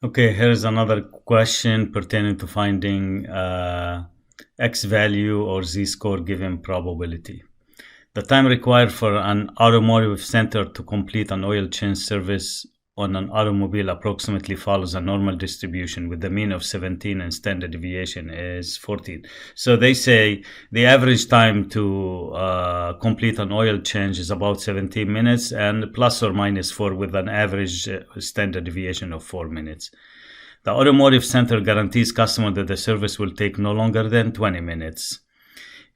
Okay, here's another question pertaining to finding X value or Z-score given probability. The time required for an automotive center to complete an oil change service on an automobile approximately follows a normal distribution with the mean of 17 and standard deviation is 14. So they say the average time to complete an oil change is about 17 minutes and plus or minus 4 with an average standard deviation of 4 minutes. The automotive center guarantees customer that the service will take no longer than 20 minutes.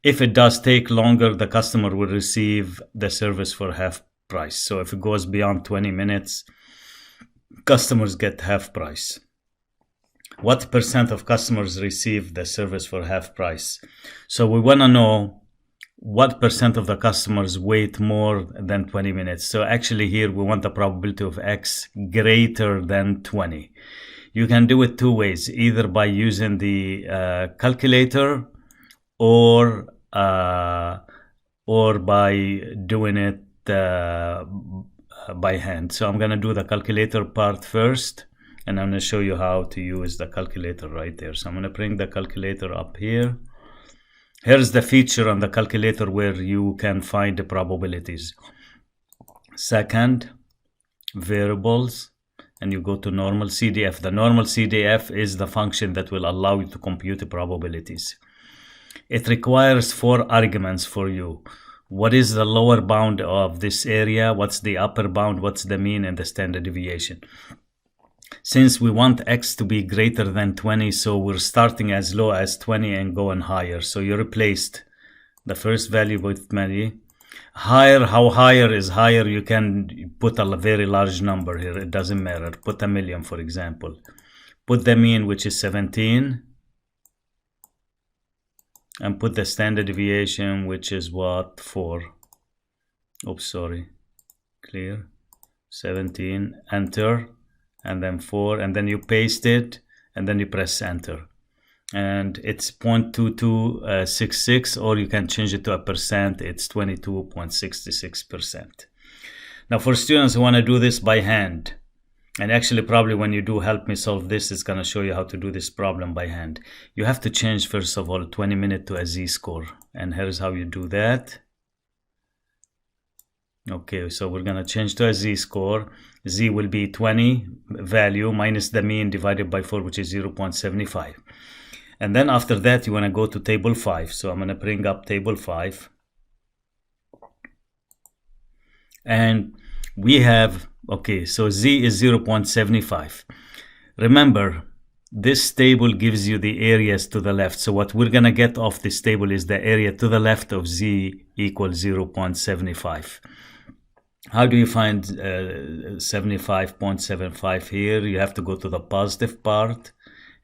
If it does take longer, the customer will receive the service for half price. So if it goes beyond 20 minutes, customers get half price. What percent of customers receive the service for half price? So we want to know what percent of the customers wait more than 20 minutes. So actually here we want the probability of X greater than 20. You can do it two ways, either by using the calculator or by doing it by hand. So I'm going to do the calculator part first, and I'm going to show you how to use the calculator right there. So I'm going to bring the calculator up here. Here's the feature on the calculator where you can find the probabilities. Second, variables, and you go to normal CDF. The normal CDF is the function that will allow you to compute the probabilities. It requires 4 arguments for you. What is the lower bound of this area? What's the upper bound? What's the mean and the standard deviation? Since we want X to be greater than 20, so we're starting as low as 20 and going higher. So you replaced the first value with 20. Higher, how higher is higher? You can put a very large number here. It doesn't matter. Put 1,000,000, for example. Put the mean, which is 17. And put the standard deviation, which is what? 4. Oops, sorry. Clear. 17. Enter. And then 4. And then you paste it. And then you press enter. And it's 0.2266, or you can change it to a percent. It's 22.66%. Now, for students who want to do this by hand, and actually probably when you do help me solve this, it's going to show you how to do this problem by hand. You have to change, first of all, 20 minute to a Z-score. And here's how you do that. Okay, so we're going to change to a Z-score. Z will be 20 value minus the mean divided by 4, which is 0.75. And then after that, you want to go to table 5. So I'm going to bring up table 5. And we have, okay, so Z is 0.75. Remember, this table gives you the areas to the left. So what we're going to get off this table is the area to the left of Z equals 0.75. How do you find 75.75 here? You have to go to the positive part.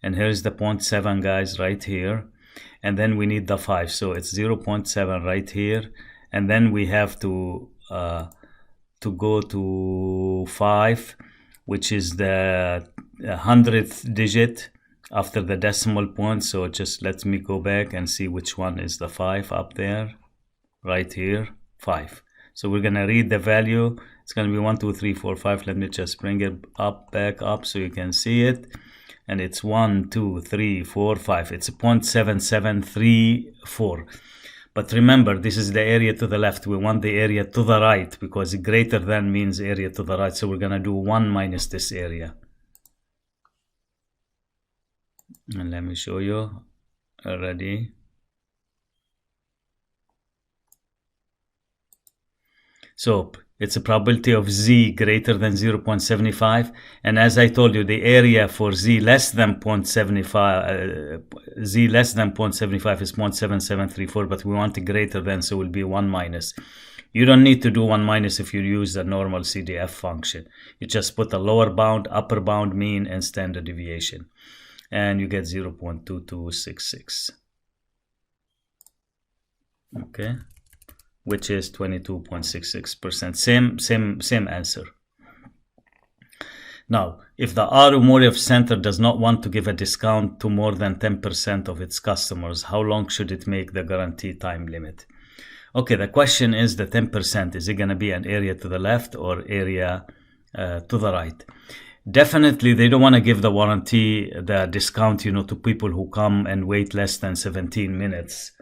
And here's the 0.7, guys, right here. And then we need the 5. So it's 0.7 right here. And then we have to go to 5, which is the 100th digit after the decimal point. So just let me go back and see which one is the 5 up there. Right here, 5. So we're going to read the value. It's going to be 1, 2, 3, 4, 5. Let me just bring it up, back up so you can see it. And it's 1, 2, 3, 4, 5. It's 0.7734. But remember, this is the area to the left. We want the area to the right because greater than means area to the right. So we're going to do 1 minus this area. And let me show you. Ready? So it's a probability of Z greater than 0.75. And as I told you, the area for Z less than 0.75, Z less than 0.75 is 0.7734, but we want it greater than, so it will be 1 minus. You don't need to do 1 minus if you use the normal CDF function. You just put the lower bound, upper bound, mean, and standard deviation. And you get 0.2266. Okay. Which is 22.66%. Same answer. Now, if the automotive center does not want to give a discount to more than 10% of its customers, how long should it make the guarantee time limit? Okay, the question is the 10%. Is it going to be an area to the left or area to the right? Definitely, they don't want to give the warranty, the discount, to people who come and wait less than 17 minutes,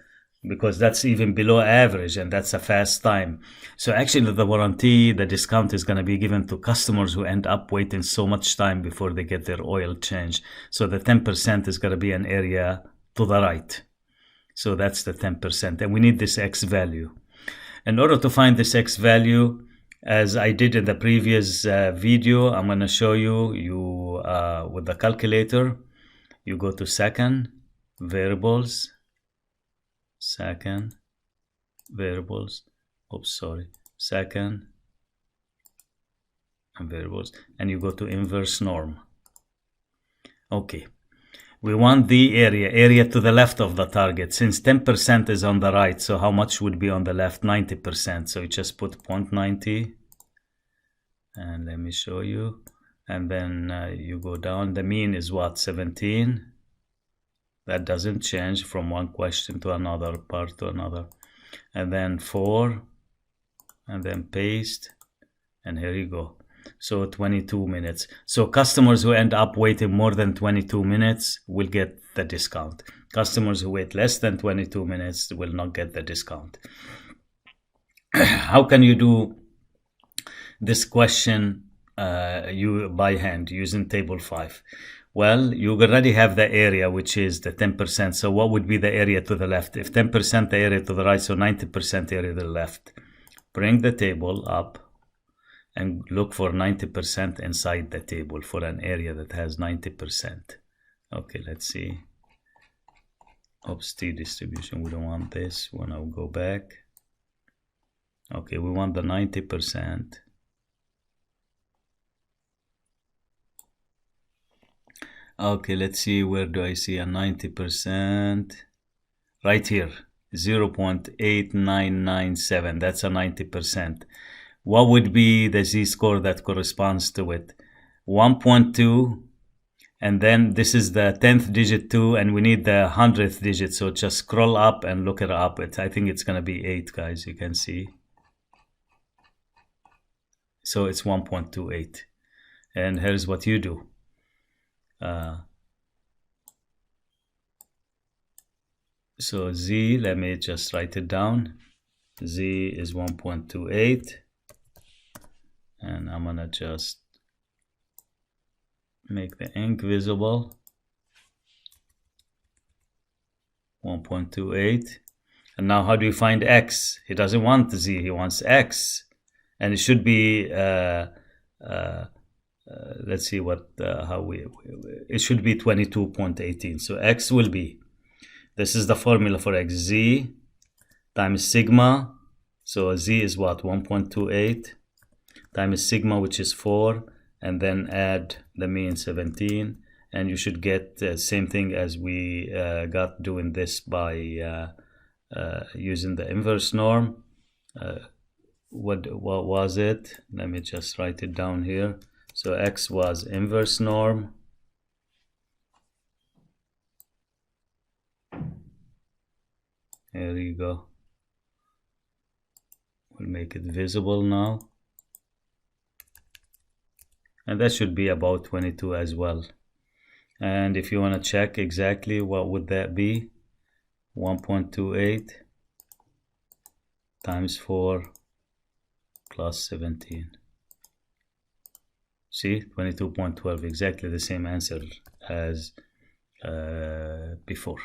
because that's even below average and that's a fast time. So actually, the warranty, the discount is going to be given to customers who end up waiting so much time before they get their oil changed. So the 10% is going to be an area to the right. So that's the 10%. And we need this X value. In order to find this X value, as I did in the previous video, I'm going to show you with the calculator. You go to second, variables, second, variables, second, and variables, and you go to inverse norm. Okay. We want the area to the left of the target. Since 10% is on the right, so how much would be on the left? 90%. So you just put 0.90. And let me show you. And then you go down. The mean is what? 17. That doesn't change from one question to another, part to another. And then 4. And then paste. And here you go. So 22 minutes. So customers who end up waiting more than 22 minutes will get the discount. Customers who wait less than 22 minutes will not get the discount. How can you do this question by hand using table 5? Well, you already have the area, which is the 10%. So what would be the area to the left? If 10% the area to the right, so 90% area to the left. Bring the table up and look for 90% inside the table for an area that has 90%. Okay, let's see. Oops, T distribution. We don't want this. We want to go back. Okay, we want the 90%. Okay, let's see. Where do I see a 90%? Right here, 0.8997. That's a 90%. What would be the z-score that corresponds to it? 1.2, and then this is the 10th digit 2, and we need the 100th digit. So just scroll up and look it up. I think it's going to be 8, guys. You can see. So it's 1.28. And here's what you do. So Z, let me just write it down. Z is 1.28. And I'm gonna just make the ink visible. 1.28. And now how do you find X? He doesn't want Z, he wants X. And it should be, let's see what, it should be 22.18. So X will be, this is the formula for X, Z times sigma. So Z is what, 1.28. times sigma, which is 4, and then add the mean, 17, and you should get the same thing as we got doing this by using the inverse norm. What was it? Let me just write it down here. So X was inverse norm. There you go. We'll make it visible now. And that should be about 22 as well. And if you want to check exactly, what would that be? 1.28 times 4 plus 17. See, 22.12, exactly the same answer as before.